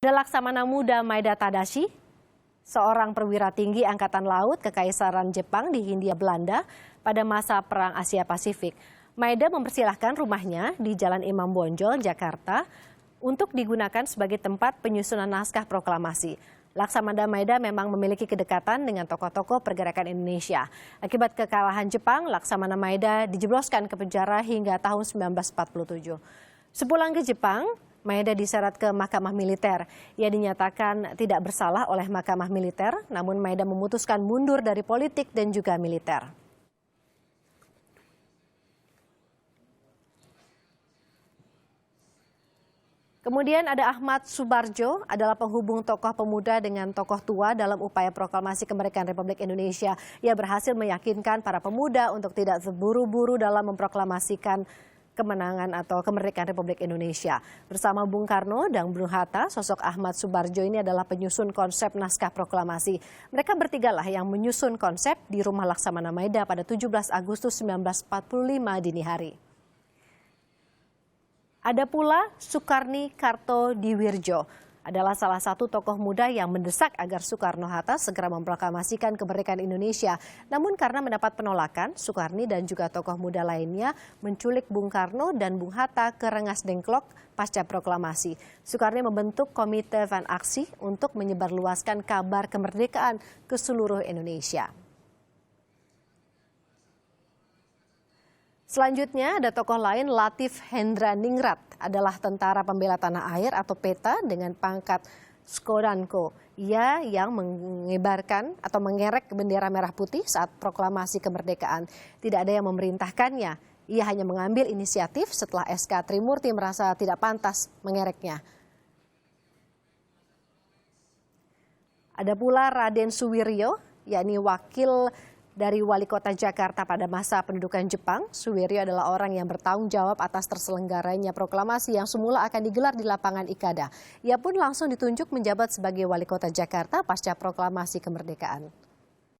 Ada Laksamana Muda Maeda Tadashi, seorang perwira tinggi Angkatan Laut Kekaisaran Jepang di Hindia Belanda pada masa Perang Asia Pasifik. Maeda mempersilahkan rumahnya di Jalan Imam Bonjol, Jakarta untuk digunakan sebagai tempat penyusunan naskah proklamasi. Laksamana Maeda memang memiliki kedekatan dengan tokoh-tokoh pergerakan Indonesia. Akibat kekalahan Jepang, Laksamana Maeda dijebloskan ke penjara hingga tahun 1947. Sepulang ke Jepang, Maeda diseret ke Mahkamah Militer. Ia dinyatakan tidak bersalah oleh Mahkamah Militer, namun Maeda memutuskan mundur dari politik dan juga militer. Kemudian ada Ahmad Subarjo, adalah penghubung tokoh pemuda dengan tokoh tua dalam upaya proklamasi kemerdekaan Republik Indonesia. Ia berhasil meyakinkan para pemuda untuk tidak terburu-buru dalam memproklamasikan kemenangan atau kemerdekaan Republik Indonesia. Bersama Bung Karno dan Bung Hatta, sosok Ahmad Subarjo ini adalah penyusun konsep naskah proklamasi. Mereka bertigalah yang menyusun konsep di rumah Laksamana Maeda pada 17 Agustus 1945 dini hari. Ada pula Soekarni Kartodiwirjo, adalah salah satu tokoh muda yang mendesak agar Soekarno-Hatta segera memproklamasikan kemerdekaan Indonesia. Namun karena mendapat penolakan, Soekarni dan juga tokoh muda lainnya menculik Bung Karno dan Bung Hatta ke Rengas Dengklok pasca proklamasi. Soekarni membentuk Komite Van Aksi untuk menyebarluaskan kabar kemerdekaan ke seluruh Indonesia. Selanjutnya ada tokoh lain, Latif Hendraningrat, adalah tentara pembela tanah air atau PETA dengan pangkat Skodanko. Ia yang mengibarkan atau mengerek bendera merah putih saat proklamasi kemerdekaan. Tidak ada yang memerintahkannya. Ia hanya mengambil inisiatif setelah SK Trimurti merasa tidak pantas mengereknya. Ada pula Raden Suwiryo, yakni wakil dari Wali Kota Jakarta pada masa pendudukan Jepang. Suwiryo adalah orang yang bertanggung jawab atas terselenggaranya proklamasi yang semula akan digelar di lapangan Ikada. Ia pun langsung ditunjuk menjabat sebagai Wali Kota Jakarta pasca proklamasi kemerdekaan.